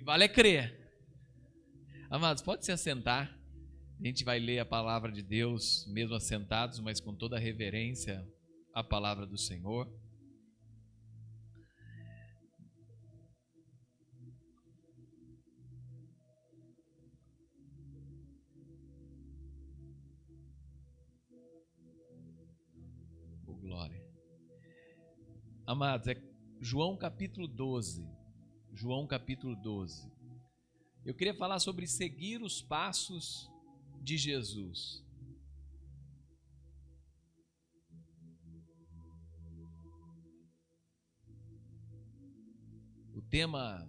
que vale é crer. Amados, pode se assentar. A gente vai ler a palavra de Deus, mesmo assentados, mas com toda a reverência à palavra do Senhor. Oh, glória. Amados, é João capítulo 12. João capítulo 12. Eu queria falar sobre seguir os passos de Jesus. O tema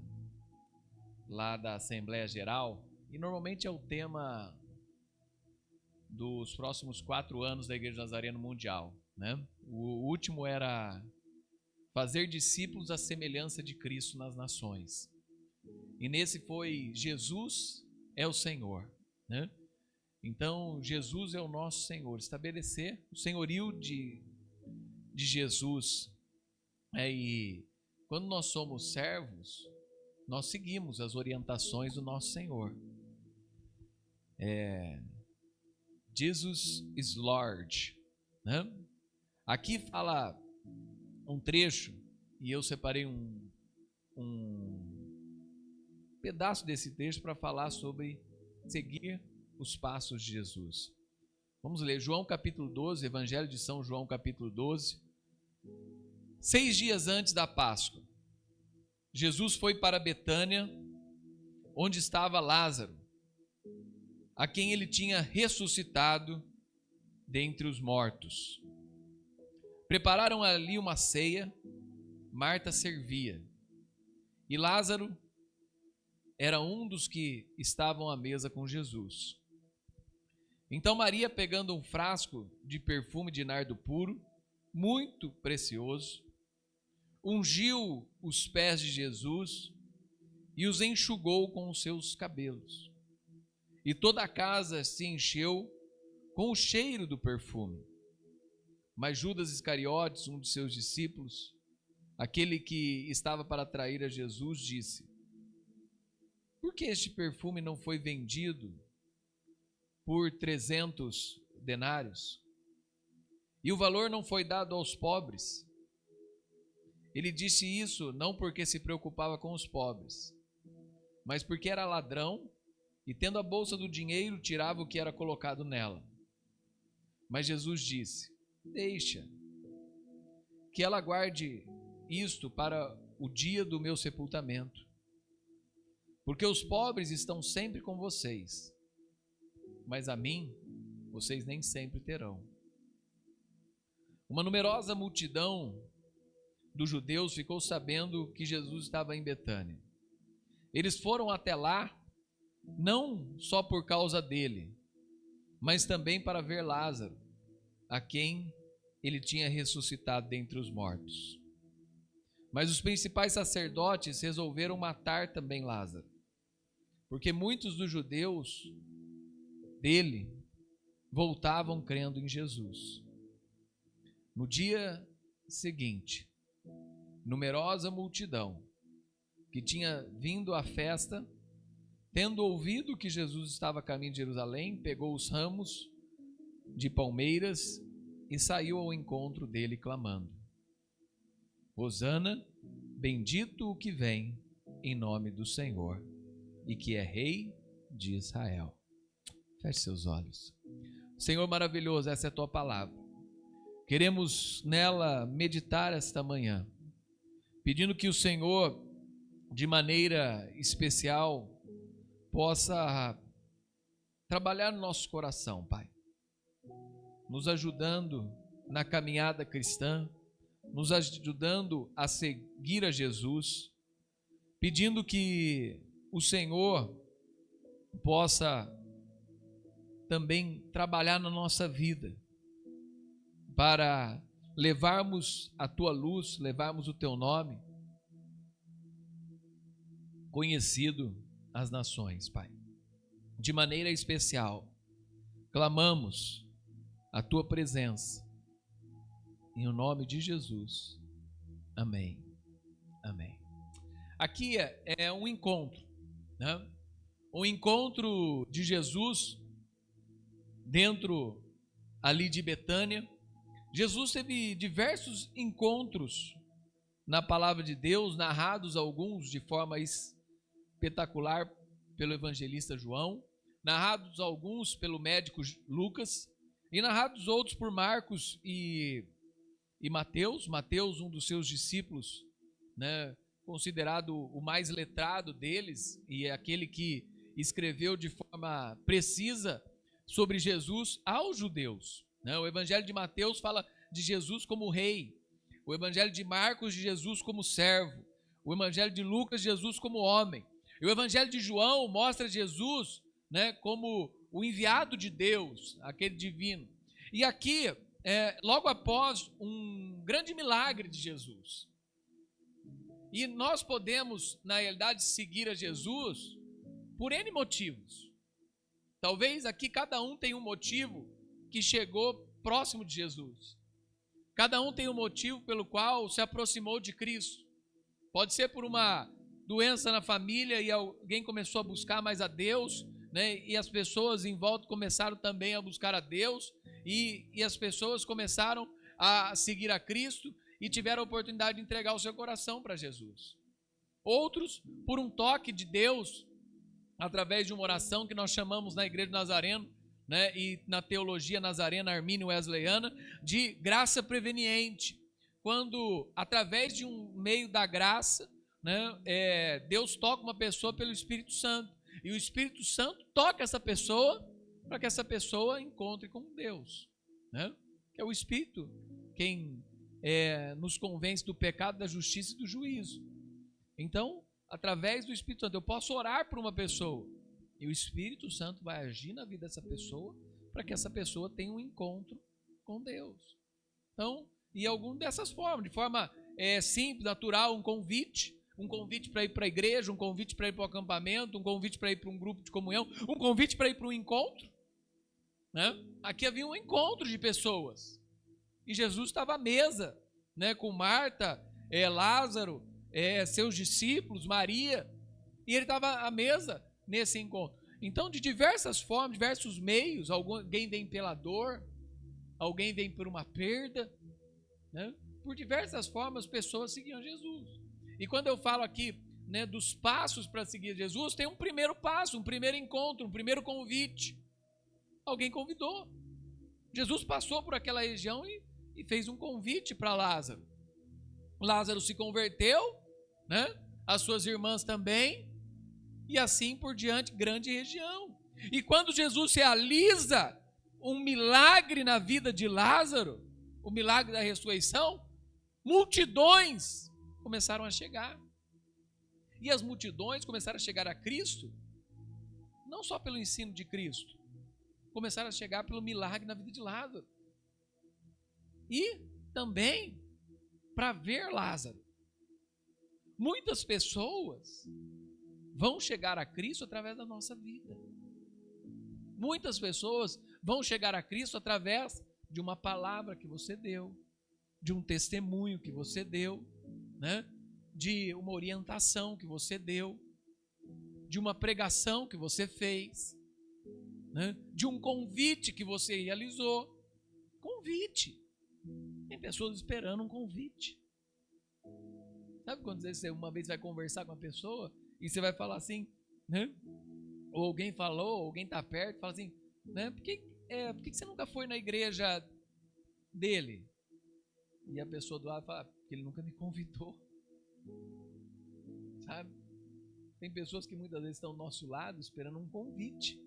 lá da Assembleia Geral, e normalmente é o tema dos próximos 4 anos da Igreja Nazareno Mundial, né? O último era fazer discípulos à semelhança de Cristo nas nações. E nesse foi Jesus é o Senhor, né? Então, Jesus é o nosso Senhor. Estabelecer o senhorio de Jesus. E quando nós somos servos, nós seguimos as orientações do nosso Senhor. Jesus is Lord, né? Aqui fala um trecho, e eu separei um pedaço desse texto para falar sobre seguir os passos de Jesus. Vamos ler João capítulo 12, Evangelho de São João capítulo 12. 6 dias antes da Páscoa, Jesus foi para Betânia, onde estava Lázaro, a quem ele tinha ressuscitado dentre os mortos. Prepararam ali uma ceia, Marta servia, e Lázaro era um dos que estavam à mesa com Jesus. Então Maria, pegando um frasco de perfume de nardo puro, muito precioso, ungiu os pés de Jesus e os enxugou com os seus cabelos. E toda a casa se encheu com o cheiro do perfume. Mas Judas Iscariotes, um de seus discípulos, aquele que estava para trair a Jesus, disse: por que este perfume não foi vendido por 300 denários? E o valor não foi dado aos pobres? Ele disse isso não porque se preocupava com os pobres, mas porque era ladrão e, tendo a bolsa do dinheiro, tirava o que era colocado nela. Mas Jesus disse: deixa, que ela guarde isto para o dia do meu sepultamento. Porque os pobres estão sempre com vocês, mas a mim vocês nem sempre terão. Uma numerosa multidão dos judeus ficou sabendo que Jesus estava em Betânia. Eles foram até lá, não só por causa dele, mas também para ver Lázaro, a quem ele tinha ressuscitado dentre os mortos. Mas os principais sacerdotes resolveram matar também Lázaro, porque muitos dos judeus dele voltavam crendo em Jesus. No dia seguinte, numerosa multidão que tinha vindo à festa, tendo ouvido que Jesus estava a caminho de Jerusalém, pegou os ramos de palmeiras e saiu ao encontro dele clamando: Hosana, bendito o que vem em nome do Senhor e que é Rei de Israel. Feche seus olhos. Senhor maravilhoso, essa é a tua palavra. Queremos nela meditar esta manhã, pedindo que o Senhor, de maneira especial, possa trabalhar no nosso coração, Pai, nos ajudando na caminhada cristã, nos ajudando a seguir a Jesus, pedindo que o Senhor possa também trabalhar na nossa vida, para levarmos a tua luz, levarmos o teu nome conhecido às nações, Pai. De maneira especial, clamamos a tua presença, em nome de Jesus. Amém. Amém. Aqui é um encontro. né? O encontro de Jesus dentro ali de Betânia. Jesus teve diversos encontros na palavra de Deus, narrados alguns de forma espetacular pelo evangelista João, narrados alguns pelo médico Lucas e narrados outros por Marcos e Mateus. Mateus, um dos seus discípulos, né, considerado o mais letrado deles e é aquele que escreveu de forma precisa sobre Jesus aos judeus, né? O evangelho de Mateus fala de Jesus como rei, o evangelho de Marcos de Jesus como servo, o evangelho de Lucas de Jesus como homem, e o evangelho de João mostra Jesus, né, como o enviado de Deus, aquele divino. E aqui, logo após um grande milagre de Jesus, e nós podemos, na realidade, seguir a Jesus por N motivos. Talvez aqui cada um tenha um motivo que chegou próximo de Jesus. Cada um tem um motivo pelo qual se aproximou de Cristo. Pode ser por uma doença na família e alguém começou a buscar mais a Deus, né? E as pessoas em volta começaram também a buscar a Deus e as pessoas começaram a seguir a Cristo e tiveram a oportunidade de entregar o seu coração para Jesus. Outros, por um toque de Deus, através de uma oração que nós chamamos na Igreja Nazareno, né, e na teologia nazarena, armínio wesleyana, de graça preveniente. Quando, através de um meio da graça, né, Deus toca uma pessoa pelo Espírito Santo. E o Espírito Santo toca essa pessoa para que essa pessoa encontre com Deus, né? Que é o Espírito quem nos convence do pecado, da justiça e do juízo. Então, através do Espírito Santo, eu posso orar por uma pessoa e o Espírito Santo vai agir na vida dessa pessoa para que essa pessoa tenha um encontro com Deus. Então, e alguma dessas formas, de forma simples, natural, um convite para ir para a igreja, um convite para ir para o acampamento, um convite para ir para um grupo de comunhão, um convite para ir para um encontro, né? Aqui havia um encontro de pessoas e Jesus estava à mesa, né, com Marta, Lázaro, seus discípulos, Maria, e ele estava à mesa nesse encontro. Então, de diversas formas, diversos meios, alguém vem pela dor, alguém vem por uma perda, né? Por diversas formas, pessoas seguiam Jesus. E quando eu falo aqui, né, dos passos para seguir Jesus, tem um primeiro passo, um primeiro encontro, um primeiro convite. Alguém convidou. Jesus passou por aquela região e fez um convite para Lázaro. Lázaro se converteu, né? As suas irmãs também, e assim por diante, grande região. E quando Jesus realiza um milagre na vida de Lázaro, o milagre da ressurreição, multidões começaram a chegar. E as multidões começaram a chegar a Cristo, não só pelo ensino de Cristo, começaram a chegar pelo milagre na vida de Lázaro. E também para ver Lázaro. Muitas pessoas vão chegar a Cristo através da nossa vida. Muitas pessoas vão chegar a Cristo através de uma palavra que você deu, de um testemunho que você deu, né? De uma orientação que você deu, de uma pregação que você fez, né? De um convite que você realizou. Convite. Tem pessoas esperando um convite. Sabe quando você uma vez vai conversar com uma pessoa e você vai falar assim, né? Ou alguém falou, ou alguém está perto, fala assim, né? Por que você nunca foi na igreja dele? E a pessoa do lado fala, porque ele nunca me convidou. Sabe? Tem pessoas que muitas vezes estão ao nosso lado esperando um convite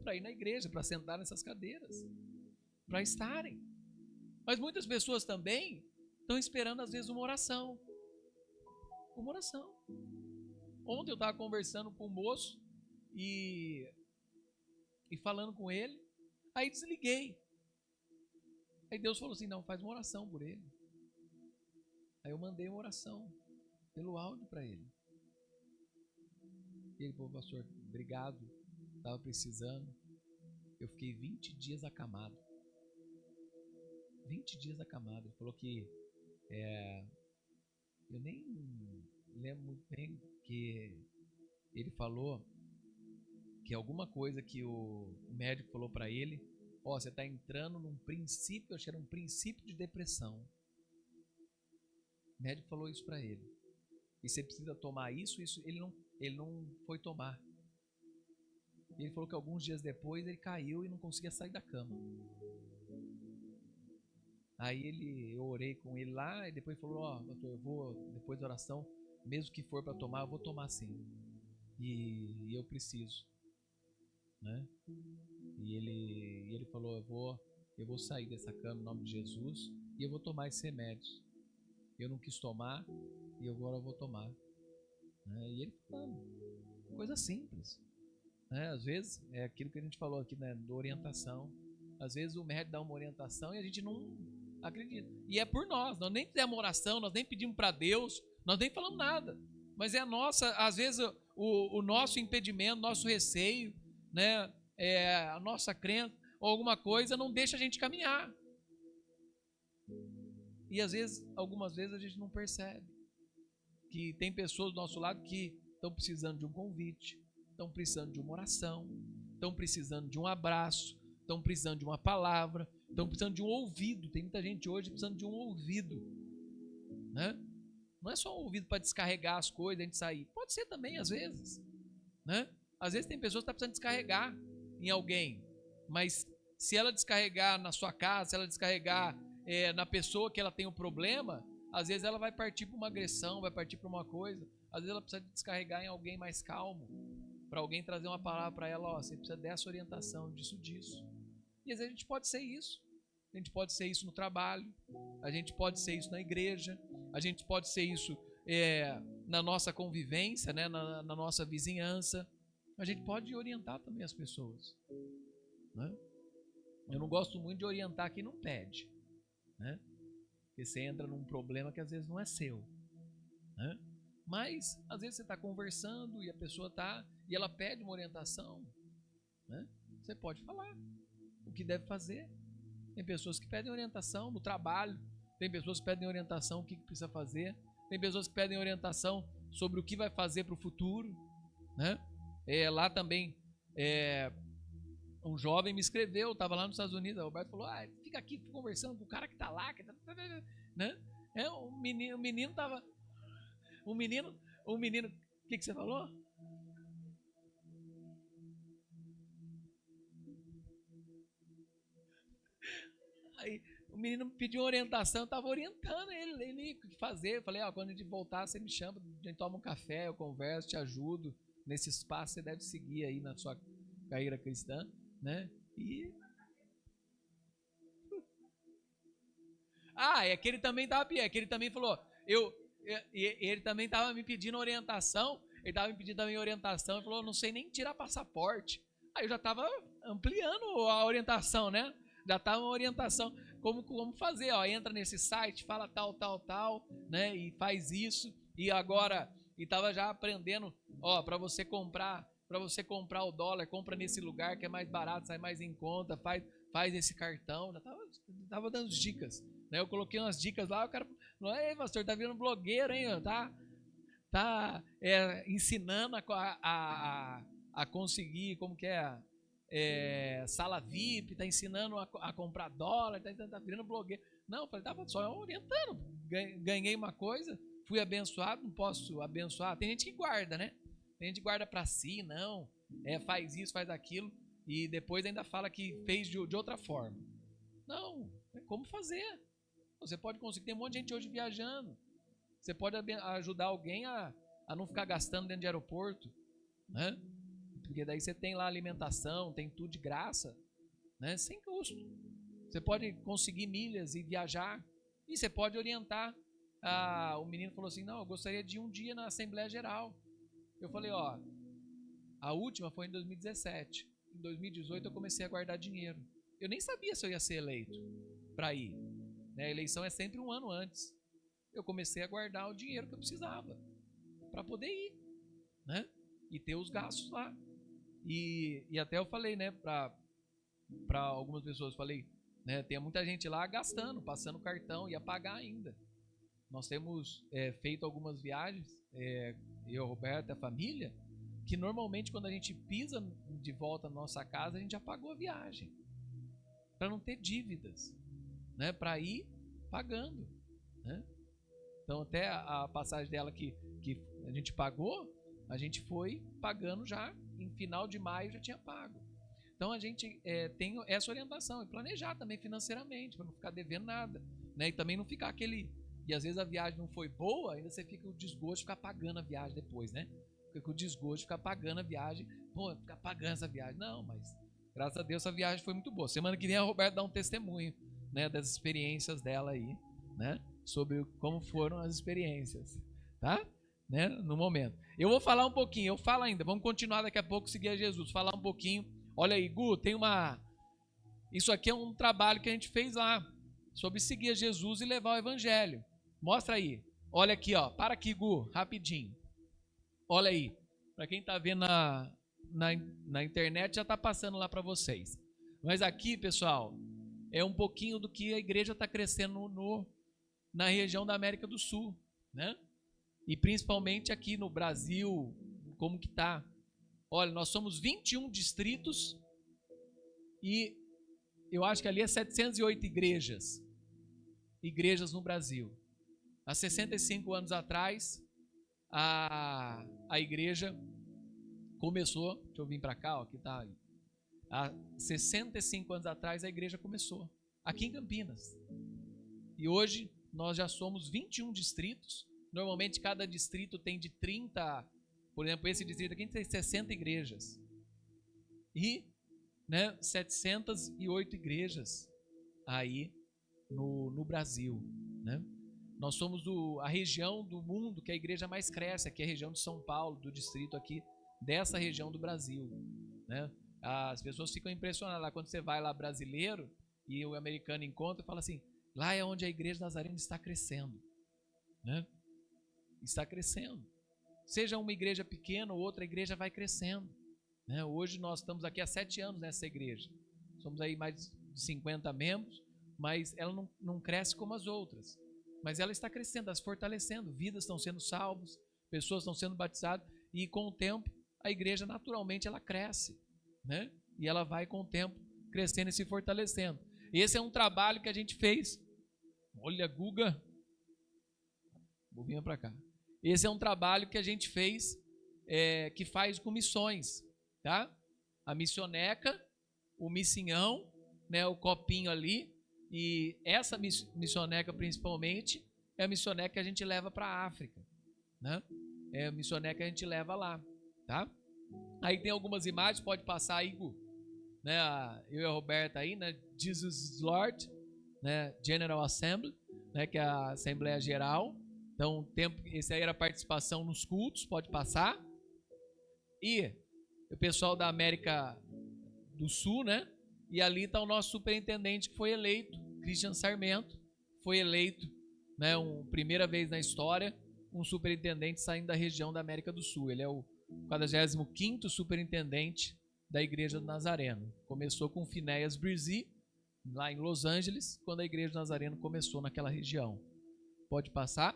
para ir na igreja, para sentar nessas cadeiras, para estarem. Mas muitas pessoas também estão esperando às vezes uma oração. Uma oração. Ontem eu estava conversando com um moço e falando com ele, aí desliguei. Aí Deus falou assim, não, faz uma oração por ele. Aí eu mandei uma oração pelo áudio para ele. E ele falou, pastor, obrigado, estava precisando. Eu fiquei 20 dias acamado. 20 dias acamado. Ele falou que eu nem lembro muito bem que ele falou que alguma coisa que o médico falou para ele, ó, você está entrando num princípio, acho que era um princípio de depressão. O médico falou isso para ele. E você precisa tomar isso, ele não foi tomar. E ele falou que alguns dias depois ele caiu e não conseguia sair da cama. Aí eu orei com ele lá e depois falou, ó, doutor, eu vou, depois da oração, mesmo que for para tomar, eu vou tomar sim. E eu preciso, né? E ele falou, eu vou sair dessa cama em nome de Jesus e eu vou tomar esses remédios. Eu não quis tomar e agora eu vou tomar. Né? E ele falando, coisa simples. Né? Às vezes, é aquilo que a gente falou aqui, né, da orientação. Às vezes o médico dá uma orientação e a gente não acredita. E é por nós nem fizemos oração, nós nem pedimos para Deus, nós nem falamos nada. Mas é a nossa, às vezes, o nosso impedimento, nosso receio, né, a nossa crença ou alguma coisa não deixa a gente caminhar. E às vezes, algumas vezes a gente não percebe que tem pessoas do nosso lado que estão precisando de um convite, estão precisando de uma oração, estão precisando de um abraço, estão precisando de uma palavra, estão precisando de um ouvido. Tem muita gente hoje precisando de um ouvido, né? Não é só um ouvido para descarregar as coisas, a gente sair. Pode ser também, às vezes, né? Às vezes tem pessoas que estão precisando descarregar em alguém, mas se ela descarregar na sua casa, se ela descarregar na pessoa que ela tem um problema, às vezes ela vai partir para uma agressão, vai partir para uma coisa. Às vezes ela precisa descarregar em alguém mais calmo, para alguém trazer uma palavra para ela, ó, você precisa dessa orientação, disso. E às vezes a gente pode ser isso. A gente pode ser isso no trabalho, a gente pode ser isso na igreja, a gente pode ser isso na nossa convivência, né, na nossa vizinhança. A gente pode orientar também as pessoas, né? Eu não gosto muito de orientar quem não pede, né? Porque você entra num problema que às vezes não é seu, né? Mas às vezes você está conversando e a pessoa está e ela pede uma orientação, né? Você pode falar o que deve fazer. Tem pessoas que pedem orientação no trabalho, tem pessoas que pedem orientação o que precisa fazer, tem pessoas que pedem orientação sobre o que vai fazer para o futuro, né? Lá também um jovem me escreveu, estava lá nos Estados Unidos, o Roberto falou, fica aqui conversando com o cara que está lá, né? O menino estava, o menino, o que você falou? Aí o menino me pediu uma orientação, eu estava orientando ele o que fazer. Eu falei, quando a gente voltar, você me chama, a gente toma um café, eu converso, te ajudo. Nesse espaço você deve seguir aí na sua carreira cristã, né? E é que ele também estava, é que ele também falou, ele também estava me pedindo orientação, ele estava me pedindo também orientação, ele falou, não sei nem tirar passaporte. Aí eu já estava ampliando a orientação, né? Já estava uma orientação, como fazer, entra nesse site, fala tal, né? E faz isso, e agora, e estava já aprendendo, para você comprar o dólar, compra nesse lugar que é mais barato, sai mais em conta, faz esse cartão, já estava dando dicas. Né? Eu coloquei umas dicas lá, o cara falou, ei, pastor, tá virando blogueiro, hein? Tá ensinando a conseguir, como que sala VIP, tá ensinando a comprar dólar, tá virando blogueiro. Não, eu falei, tava só orientando, ganhei uma coisa, fui abençoado, não posso abençoar. Tem gente que guarda, né? Tem gente que guarda pra si, não, faz isso, faz aquilo, e depois ainda fala que fez de outra forma. Não, é como fazer. Você pode conseguir, tem um monte de gente hoje viajando. Você pode ajudar alguém a não ficar gastando dentro de aeroporto, né? Porque daí você tem lá alimentação, tem tudo de graça, né? Sem custo. Você pode conseguir milhas e viajar. E você pode orientar. O menino falou assim, não, eu gostaria de um dia na Assembleia Geral. Eu falei, a última foi em 2017. Em 2018 eu comecei a guardar dinheiro. Eu nem sabia se eu ia ser eleito para ir. A eleição é sempre um ano antes. Eu comecei a guardar o dinheiro que eu precisava para poder ir, né? E ter os gastos lá. E até eu falei, né, para algumas pessoas, falei, né, tem muita gente lá gastando, passando cartão, ia pagar ainda. Nós temos feito algumas viagens, eu, Roberto, a família, que normalmente quando a gente pisa de volta na nossa casa, a gente já pagou a viagem. Para não ter dívidas, né? Para ir pagando, né? Então até a passagem dela que a gente pagou, a gente foi pagando já, em final de maio já tinha pago. Então a gente tem essa orientação, e planejar também financeiramente, para não ficar devendo nada, né? E também não ficar e às vezes a viagem não foi boa, ainda você fica com o desgosto de ficar pagando a viagem depois, né? Fica com o desgosto de ficar pagando a viagem, ficar pagando essa viagem. Não, mas graças a Deus essa viagem foi muito boa. Semana que vem a Roberta dá um testemunho, né, das experiências dela aí, né? Sobre como foram as experiências, tá? Né? No momento. Eu vou falar um pouquinho, eu falo ainda, vamos continuar daqui a pouco, seguir a Jesus, falar um pouquinho. Olha aí, Gu, isso aqui é um trabalho que a gente fez lá, sobre seguir a Jesus e levar o evangelho. Mostra aí, olha aqui, ó, para aqui, Gu, rapidinho. Olha aí, para quem está vendo na internet já está passando lá para vocês. Mas aqui, pessoal, é um pouquinho do que a igreja está crescendo na região da América do Sul, né? E principalmente aqui no Brasil, como que tá? Olha, nós somos 21 distritos e eu acho que ali é 708 igrejas no Brasil. Há 65 anos atrás, a igreja começou, deixa eu vir para cá, ó, aqui tá. Há 65 anos atrás a igreja começou, aqui em Campinas. E hoje nós já somos 21 distritos. Normalmente cada distrito tem de 30, por exemplo, esse distrito aqui tem 60 igrejas. E, né, 708 igrejas aí no Brasil, né? Nós somos a região do mundo que a igreja mais cresce, aqui é a região de São Paulo, do distrito aqui, dessa região do Brasil, né? As pessoas ficam impressionadas lá quando você vai lá brasileiro e o americano encontra e fala assim, lá é onde a igreja Nazareno está crescendo, né? Está crescendo. Seja uma igreja pequena ou outra igreja vai crescendo, né? Hoje nós estamos aqui há 7 anos nessa igreja, somos aí mais de 50 membros, mas ela não cresce como as outras, mas ela está crescendo, está se fortalecendo, vidas estão sendo salvas, pessoas estão sendo batizadas, e com o tempo a igreja naturalmente ela cresce, né? E ela vai com o tempo crescendo e se fortalecendo. Esse é um trabalho que a gente fez. Olha, Guga, vou vir para cá. Esse é um trabalho que a gente fez, que faz com missões, tá? A missioneca, o missinhão, né, o copinho ali, e essa missioneca principalmente é a missioneca que a gente leva para a África, né? É a missioneca que a gente leva lá, tá? Aí tem algumas imagens, pode passar aí, né? Eu e a Roberta aí, né? Jesus is Lord, né? General Assembly, né? Que é a Assembleia Geral. Então, esse aí era a participação nos cultos, pode passar. E o pessoal da América do Sul, né? E ali está o nosso superintendente que foi eleito, Christian Sarmento, foi eleito, né? Primeira vez na história, um superintendente saindo da região da América do Sul. Ele é o 45º superintendente da Igreja do Nazareno. Começou com Phineas Bresee, lá em Los Angeles, quando a Igreja do Nazareno começou naquela região. Pode passar.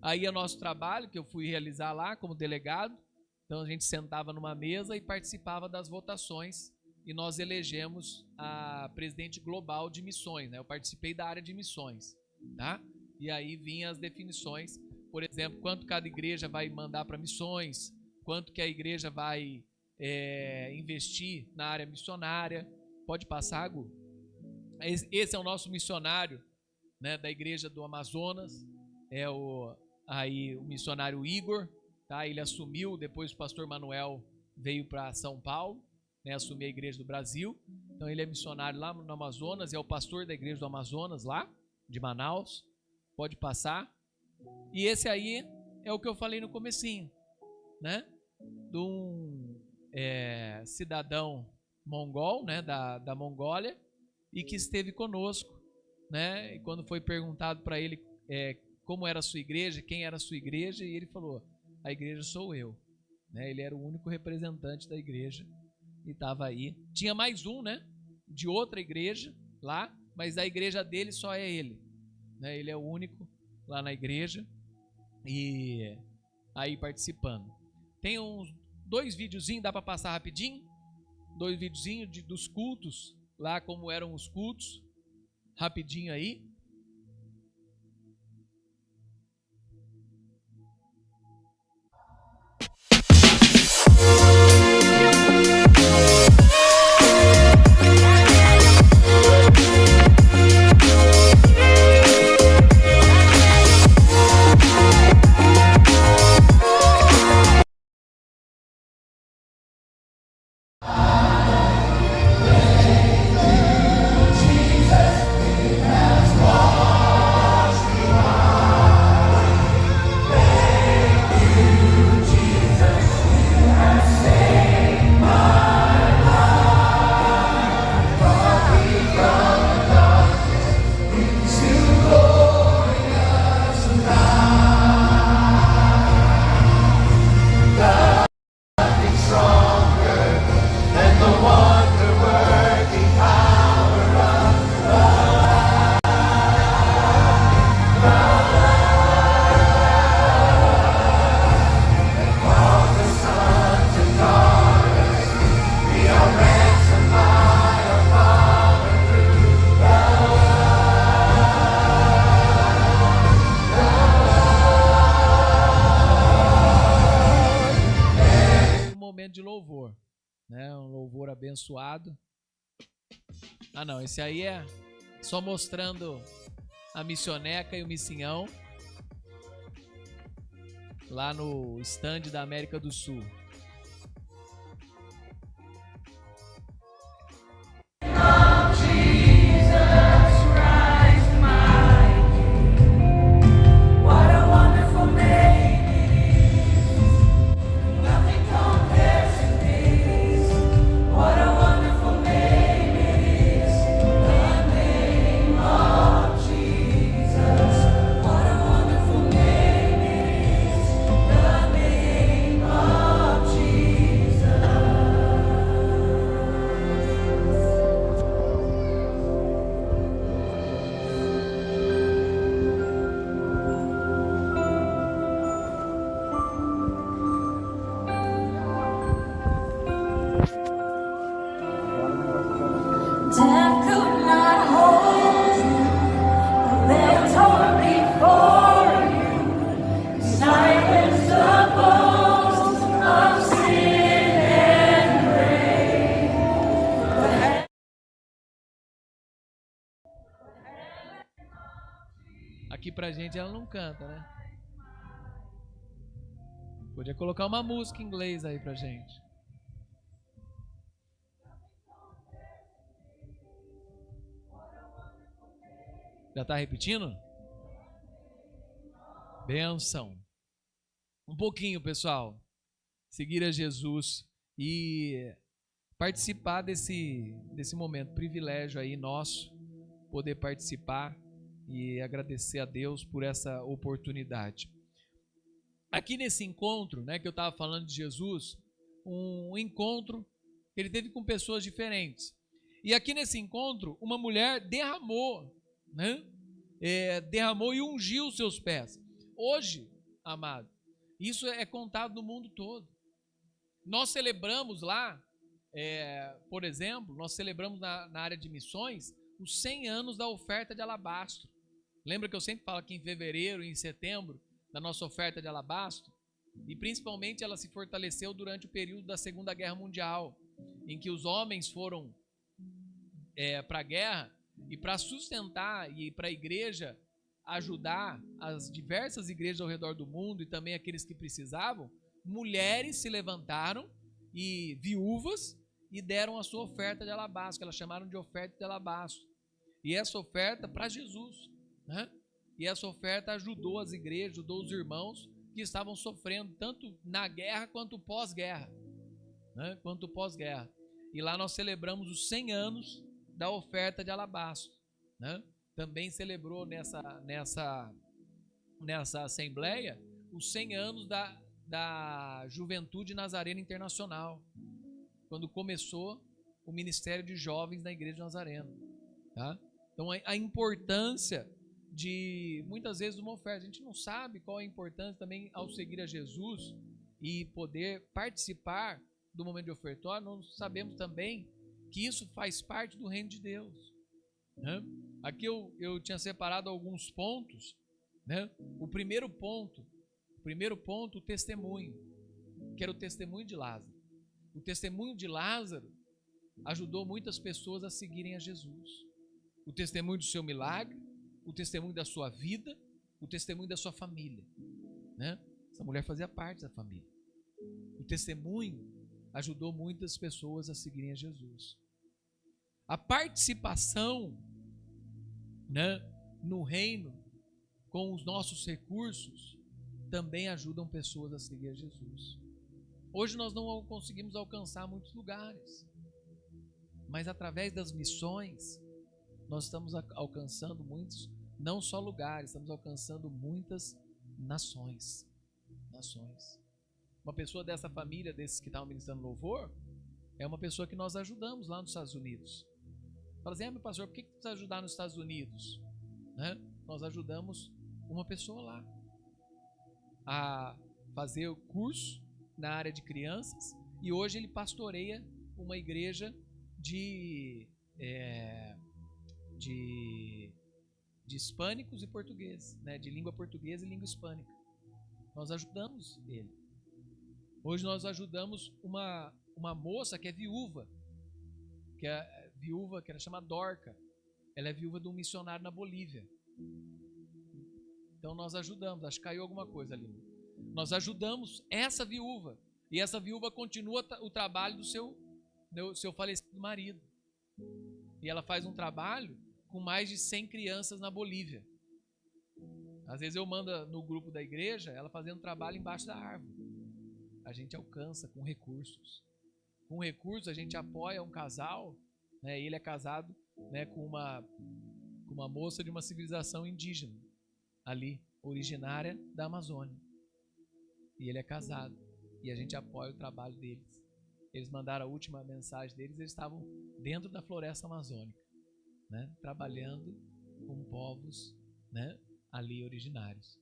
Aí é o nosso trabalho, que eu fui realizar lá como delegado. Então a gente sentava numa mesa e participava das votações, e nós elegemos a presidente global de missões, né? Eu participei da área de missões, tá? E aí vinham as definições, por exemplo, quanto cada igreja vai mandar para missões, quanto que a igreja vai investir na área missionária. Pode passar, Gu? Esse é o nosso missionário, né, da igreja do Amazonas, é o missionário Igor, tá? Ele assumiu, depois o pastor Manuel veio para São Paulo, né, assumir a igreja do Brasil. Então ele é missionário lá no Amazonas, é o pastor da igreja do Amazonas lá, de Manaus. Pode passar. E esse aí é o que eu falei no comecinho, né? De um cidadão mongol, né, da Mongólia, e que esteve conosco, né? E quando foi perguntado para ele como era a sua igreja, quem era a sua igreja, e ele falou, a igreja sou eu, né? Ele era o único representante da igreja e estava aí. Tinha mais um, né, de outra igreja lá, mas a igreja dele só é ele, né? Ele é o único lá na igreja e aí participando. Tem 2 videozinhos, dá para passar rapidinho? 2 videozinhos dos cultos, lá como eram os cultos, rapidinho aí. De louvor, né? Um louvor abençoado. Ah, não, esse aí é só mostrando a missioneca e o missinhão lá no stand da América do Sul. Aqui pra gente ela não canta, né? Podia colocar uma música em inglês aí pra gente. Já tá repetindo? Benção. Um pouquinho, pessoal. Seguir a Jesus e participar desse momento. Privilégio aí nosso poder participar e agradecer a Deus por essa oportunidade. Aqui nesse encontro, né, que eu estava falando de Jesus, um encontro que ele teve com pessoas diferentes. E aqui nesse encontro, uma mulher derramou, né, derramou e ungiu os seus pés. Hoje, amado, isso é contado no mundo todo. Nós celebramos lá, por exemplo, nós celebramos na área de missões os 100 anos da oferta de alabastro. Lembra que eu sempre falo que em fevereiro e em setembro, da nossa oferta de alabastro? E principalmente ela se fortaleceu durante o período da Segunda Guerra Mundial, em que os homens foram para a guerra e para sustentar e para a igreja ajudar as diversas igrejas ao redor do mundo e também aqueles que precisavam, mulheres se levantaram e viúvas e deram a sua oferta de alabastro, que elas chamaram de oferta de alabastro. E essa oferta para Jesus, né? E essa oferta ajudou as igrejas, ajudou os irmãos que estavam sofrendo tanto na guerra quanto pós-guerra, né? Quanto pós-guerra. E lá nós celebramos os 100 anos da oferta de alabastro, né? Também celebrou nessa assembleia os 100 anos da Juventude Nazarena Internacional, quando começou o Ministério de Jovens na Igreja Nazarena, tá? Então a importância de, muitas vezes, uma oferta. A gente não sabe qual é a importância também ao seguir a Jesus, e poder participar do momento de ofertório, nós sabemos também que isso faz parte do reino de Deus, né? Aqui eu tinha separado alguns pontos, né? O primeiro ponto, o testemunho, que era o testemunho de Lázaro. O testemunho de Lázaro ajudou muitas pessoas a seguirem a Jesus. O testemunho do seu milagre, o testemunho da sua vida, o testemunho da sua família, né? Essa mulher fazia parte da família. O testemunho ajudou muitas pessoas a seguirem a Jesus. A participação, né, no reino com os nossos recursos também ajudam pessoas a seguir a Jesus. Hoje nós não conseguimos alcançar muitos lugares, mas através das missões nós estamos alcançando muitos, não só lugares, estamos alcançando muitas nações. Uma pessoa dessa família, desses que estavam ministrando louvor, é uma pessoa que nós ajudamos lá nos Estados Unidos. Fala assim, meu pastor, por que precisa ajudar nos Estados Unidos? Né? Nós ajudamos uma pessoa lá a fazer o curso na área de crianças, e hoje ele pastoreia uma igreja de hispânicos e portugueses, né? De língua portuguesa e língua hispânica. Nós ajudamos ele. Hoje nós ajudamos uma moça que é viúva, que ela chama Dorca. Ela é viúva de um missionário na Bolívia. Então nós ajudamos, acho que caiu alguma coisa ali. Nós ajudamos essa viúva, e essa viúva continua o trabalho do seu falecido marido. E ela faz um trabalho com mais de 100 crianças na Bolívia. Às vezes eu mando no grupo da igreja ela fazendo trabalho embaixo da árvore. A gente alcança com recursos. Com recursos a gente apoia um casal, né? Ele é casado, né, com uma moça de uma civilização indígena ali, originária da Amazônia. E ele é casado. E a gente apoia o trabalho deles. Eles mandaram a última mensagem deles, eles estavam dentro da floresta amazônica, né, trabalhando com povos, né, ali originários,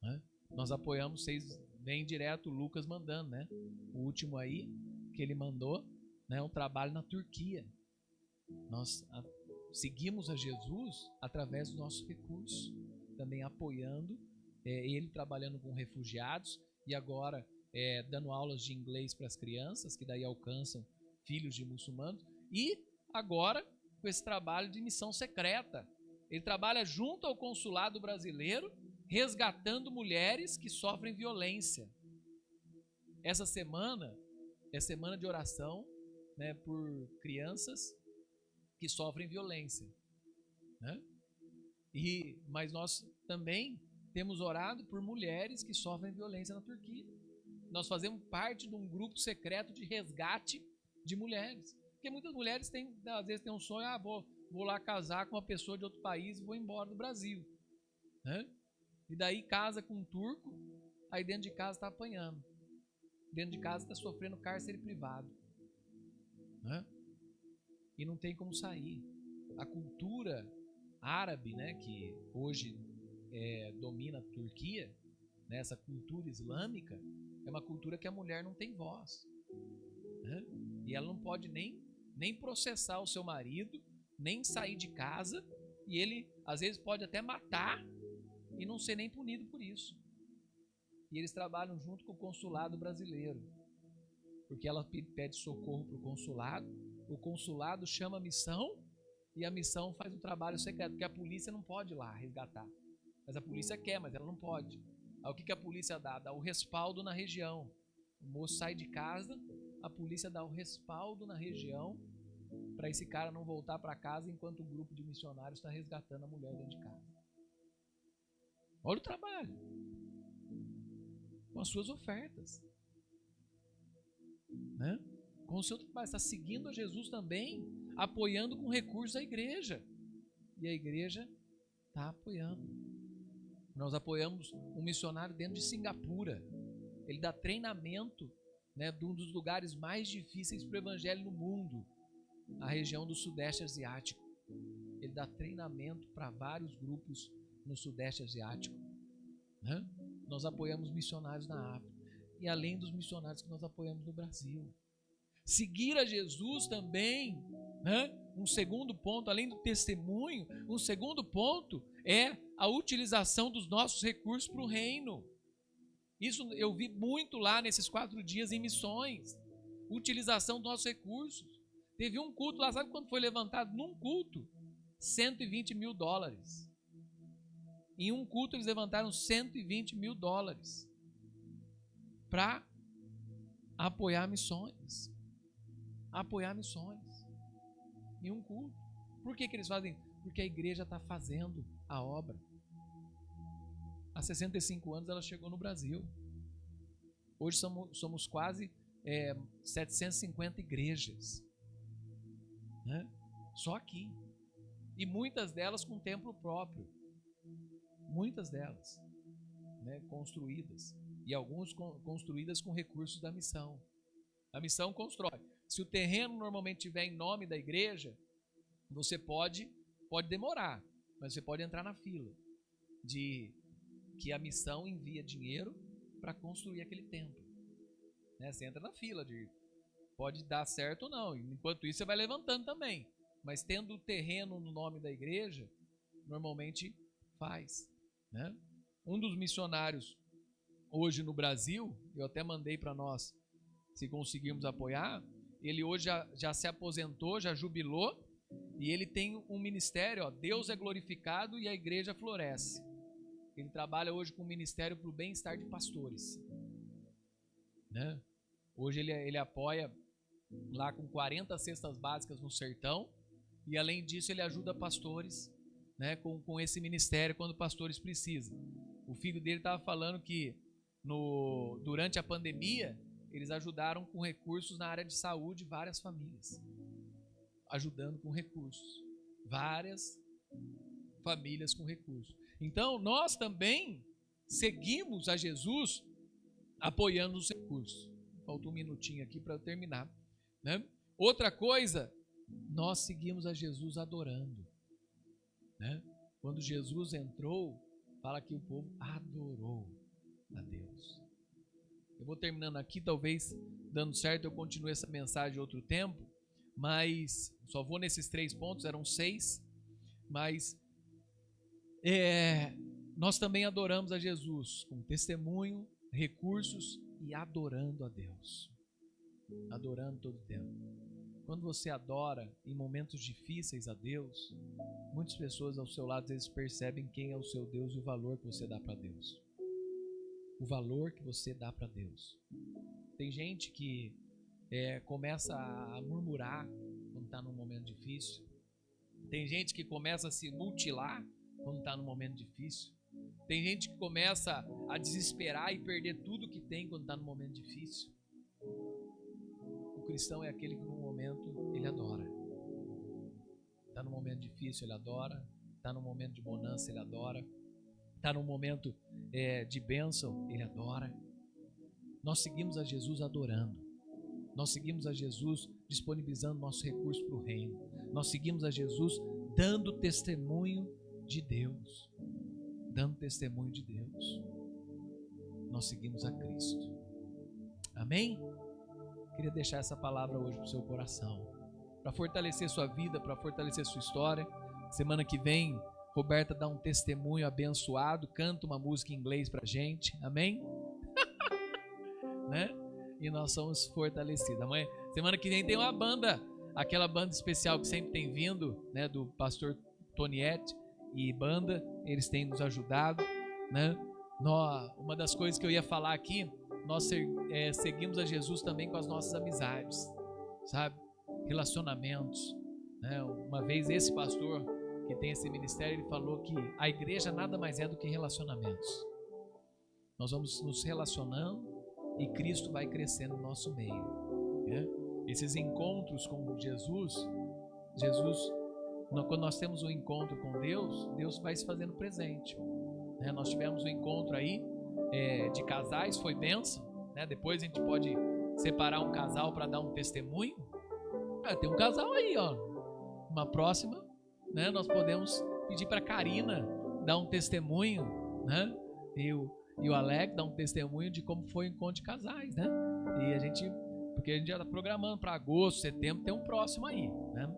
né? Nós apoiamos, vocês veem direto o Lucas mandando, né? O último aí que ele mandou, né, um trabalho na Turquia. Nós seguimos a Jesus através dos nossos recursos, também apoiando ele trabalhando com refugiados, e agora dando aulas de inglês para as crianças, que daí alcançam filhos de muçulmanos, e agora com esse trabalho de missão secreta. Ele trabalha junto ao consulado brasileiro, resgatando mulheres que sofrem violência. Essa semana é semana de oração, né, por crianças que sofrem violência, né? Mas nós também temos orado por mulheres que sofrem violência na Turquia. Nós fazemos parte de um grupo secreto de resgate de mulheres. Porque muitas mulheres às vezes têm um sonho, vou lá casar com uma pessoa de outro país e vou embora do Brasil, né? E daí casa com um turco, aí dentro de casa está apanhando. Dentro de casa está sofrendo cárcere privado, né? E não tem como sair. A cultura árabe, né, que hoje domina a Turquia, né, essa cultura islâmica, é uma cultura que a mulher não tem voz, né? E ela não pode nem processar o seu marido, nem sair de casa, e ele às vezes pode até matar e não ser nem punido por isso. E eles trabalham junto com o consulado brasileiro, porque ela pede socorro para o consulado chama a missão, e a missão faz um trabalho secreto, porque a polícia não pode ir lá resgatar. Mas a polícia quer, mas ela não pode. Aí o que a polícia dá? Dá o respaldo na região. O moço sai de casa, a polícia dá o respaldo na região para esse cara não voltar para casa enquanto o grupo de missionários está resgatando a mulher dentro de casa. Olha o trabalho. Com as suas ofertas, né? Com o seu trabalho. Está seguindo a Jesus também, apoiando com recursos a igreja. E a igreja está apoiando. Nós apoiamos um missionário dentro de Singapura. Ele dá treinamento, né, de um dos lugares mais difíceis para o evangelho no mundo, a região do Sudeste Asiático. Ele dá treinamento para vários grupos no Sudeste Asiático, né? Nós apoiamos missionários na África. e além dos missionários que nós apoiamos no Brasil. Seguir a Jesus também, né? Um segundo ponto, além do testemunho, um segundo ponto é a utilização dos nossos recursos para o reino. Isso eu vi muito lá nesses 4 dias em missões. Utilização dos nossos recursos. Teve um culto lá, sabe quanto foi levantado num culto? $120 mil. Em um culto eles levantaram $120 mil para apoiar missões. Apoiar missões. Em um culto. Por que eles fazem? Porque a igreja está fazendo a obra. Há 65 anos ela chegou no Brasil. Hoje somos quase 750 igrejas, né? Só aqui. E muitas delas com templo próprio. Muitas delas, né, construídas. E algumas construídas com recursos da missão. A missão constrói. Se o terreno normalmente estiver em nome da igreja, você pode demorar, mas você pode entrar na fila de que a missão envia dinheiro para construir aquele templo, né? Você entra na fila de pode dar certo ou não. Enquanto isso você vai levantando também, mas tendo o terreno no nome da igreja, normalmente faz, né? Um dos missionários hoje no Brasil, eu até mandei para nós, se conseguirmos apoiar, ele hoje já se aposentou, já jubilou, e ele tem um ministério, ó, Deus é glorificado e a igreja floresce. Ele trabalha hoje com um ministério para o bem-estar de pastores, né? Hoje ele apoia lá com 40 cestas básicas no sertão, e além disso ele ajuda pastores, né, com esse ministério quando pastores precisam. O filho dele estava falando que durante a pandemia eles ajudaram com recursos na área de saúde várias famílias, ajudando com recursos, várias famílias com recursos. Então nós também seguimos a Jesus apoiando os recursos. Faltou um minutinho aqui para eu terminar, né? Outra coisa, nós seguimos a Jesus adorando, né? Quando Jesus entrou, fala que o povo adorou a Deus. Eu vou terminando aqui, talvez dando certo eu continue essa mensagem outro tempo, mas só vou nesses 3 pontos, eram 6, mas nós também adoramos a Jesus com testemunho, recursos e adorando a Deus. Adorando todo o tempo. Quando você adora em momentos difíceis a Deus, muitas pessoas ao seu lado às vezes percebem quem é o seu Deus e o valor que você dá para Deus. O valor que você dá para Deus. Tem gente que começa a murmurar quando está num momento difícil. Tem gente que começa a se mutilar quando está num momento difícil. Tem gente que começa a desesperar e perder tudo que tem quando está num momento difícil. O cristão é aquele que no momento ele adora. Está num momento difícil, ele adora. Está num momento de bonança, ele adora. Está num momento de bênção, ele adora. Nós seguimos a Jesus adorando. Nós seguimos a Jesus disponibilizando nossos recursos para o reino. Nós seguimos a Jesus dando testemunho de Deus. Dando testemunho de Deus. Nós seguimos a Cristo. Amém? Queria deixar essa palavra hoje para o seu coração, para fortalecer sua vida, para fortalecer sua história. Semana que vem, Roberta dá um testemunho abençoado, canta uma música em inglês para a gente, amém? Né? E nós somos fortalecidos. Amanhã, semana que vem tem uma banda, aquela banda especial que sempre tem vindo, né, do pastor Toniette e banda, eles têm nos ajudado, né? Uma das coisas que eu ia falar aqui, nós seguimos a Jesus também com as nossas amizades, sabe? Relacionamentos, né? Uma vez esse pastor que tem esse ministério, ele falou que a igreja nada mais é do que relacionamentos. Nós vamos nos relacionando e Cristo vai crescendo no nosso meio, né? Esses encontros com Jesus, quando nós temos um encontro com Deus, Deus vai se fazendo presente, né? Nós tivemos um encontro aí de casais, foi bênção, né? Depois a gente pode separar um casal para dar um testemunho. Tem um casal aí, ó. Uma próxima, né? Nós podemos pedir para Karina dar um testemunho, né? e o Alex dar um testemunho de como foi o encontro de casais, né? Porque a gente já está programando para agosto, setembro, tem um próximo aí, né?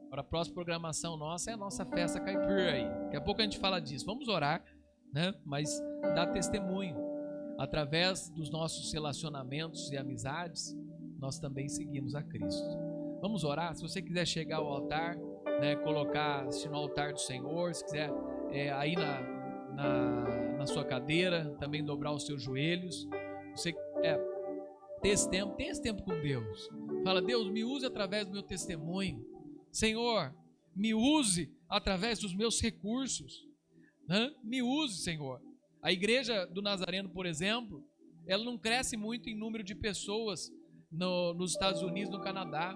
Agora a próxima programação nossa é a nossa festa caipira aí. Daqui a pouco a gente fala disso. Vamos orar, né? Mas dar testemunho. Através dos nossos relacionamentos e amizades, nós também seguimos a Cristo. Vamos orar? Se você quiser chegar ao altar, né, colocar-se no altar do Senhor, se quiser aí na sua cadeira, também dobrar os seus joelhos. Você tem esse tempo com Deus. Fala: Deus, me use através do meu testemunho. Senhor, me use através dos meus recursos. Me use, Senhor. A igreja do Nazareno, por exemplo, ela não cresce muito em número de pessoas nos Estados Unidos, no Canadá,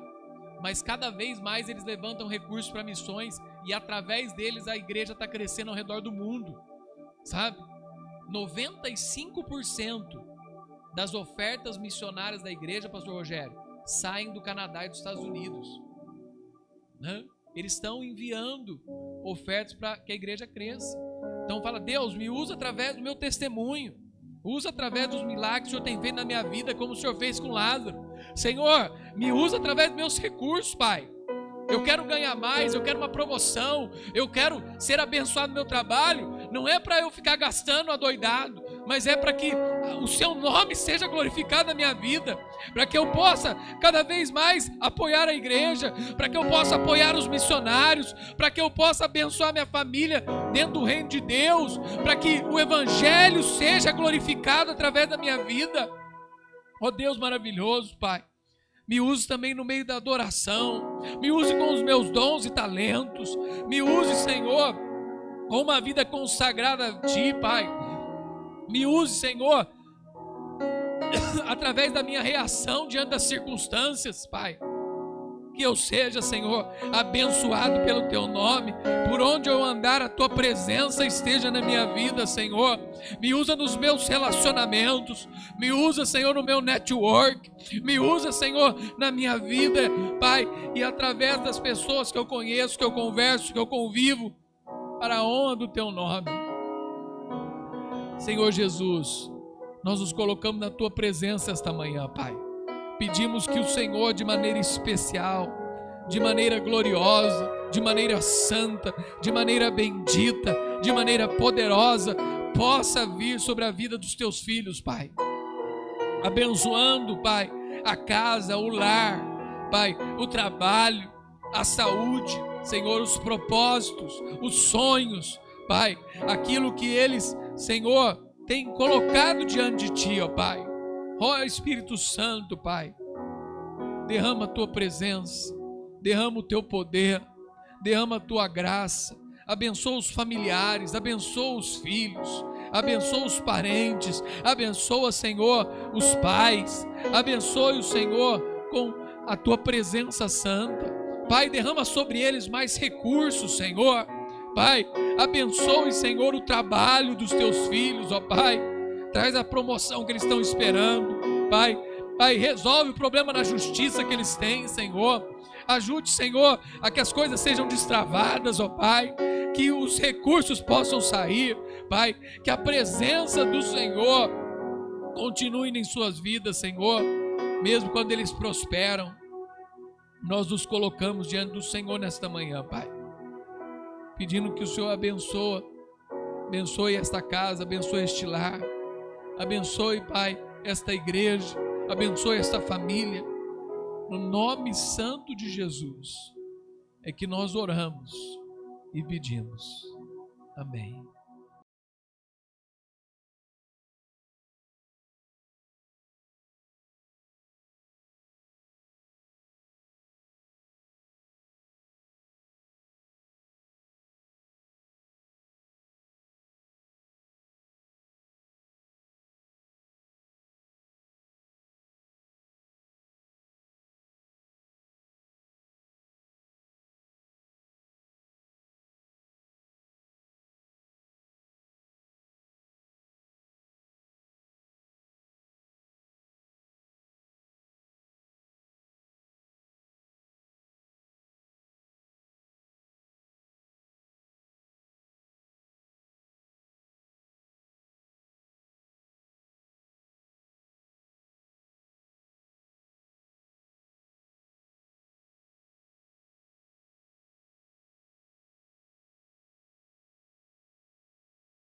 mas cada vez mais eles levantam recursos para missões e através deles a igreja está crescendo ao redor do mundo, sabe? 95% das ofertas missionárias da igreja, pastor Rogério, saem do Canadá e dos Estados Unidos, né? Eles estão enviando ofertas para que a igreja cresça. Então fala: Deus, me usa através do meu testemunho, usa através dos milagres que o Senhor tem feito na minha vida, como o Senhor fez com Lázaro. Senhor, me usa através dos meus recursos, Pai. Eu quero ganhar mais, eu quero uma promoção, eu quero ser abençoado no meu trabalho. Não é para eu ficar gastando adoidado, mas é para que o seu nome seja glorificado na minha vida, para que eu possa cada vez mais apoiar a igreja, para que eu possa apoiar os missionários, para que eu possa abençoar minha família dentro do reino de Deus, para que o evangelho seja glorificado através da minha vida. Ó Deus maravilhoso, Pai, me use também no meio da adoração, me use com os meus dons e talentos, me use, Senhor, com uma vida consagrada a Ti, Pai. Me use, Senhor, através da minha reação diante das circunstâncias, Pai. Que eu seja, Senhor, abençoado pelo Teu nome. Por onde eu andar, a Tua presença esteja na minha vida, Senhor. Me usa nos meus relacionamentos. Me usa, Senhor, no meu network. Me usa, Senhor, na minha vida, Pai. E através das pessoas que eu conheço, que eu converso, que eu convivo, para a honra do Teu nome. Senhor Jesus, nós nos colocamos na Tua presença esta manhã, Pai. Pedimos que o Senhor, de maneira especial, de maneira gloriosa, de maneira santa, de maneira bendita, de maneira poderosa, possa vir sobre a vida dos Teus filhos, Pai. Abençoando, Pai, a casa, o lar, Pai, o trabalho, a saúde, Senhor, os propósitos, os sonhos, Pai, aquilo que eles, Senhor, têm colocado diante de Ti, ó Pai. Ó Espírito Santo, Pai, derrama a Tua presença, derrama o Teu poder, derrama a Tua graça, abençoa os familiares, abençoa os filhos, abençoa os parentes, abençoa, Senhor, os pais, abençoe o Senhor com a Tua presença santa. Pai, derrama sobre eles mais recursos, Senhor. Pai, abençoe, Senhor, o trabalho dos Teus filhos, ó Pai. Traz a promoção que eles estão esperando, Pai. Pai, resolve o problema na justiça que eles têm, Senhor. Ajude, Senhor, a que as coisas sejam destravadas, ó Pai. Que os recursos possam sair, Pai. Que a presença do Senhor continue em suas vidas, Senhor. Mesmo quando eles prosperam, nós nos colocamos diante do Senhor nesta manhã, Pai. Pedindo que o Senhor abençoe esta casa, abençoe este lar. Abençoe, Pai, esta igreja, abençoe esta família. No nome santo de Jesus é que nós oramos e pedimos. Amém.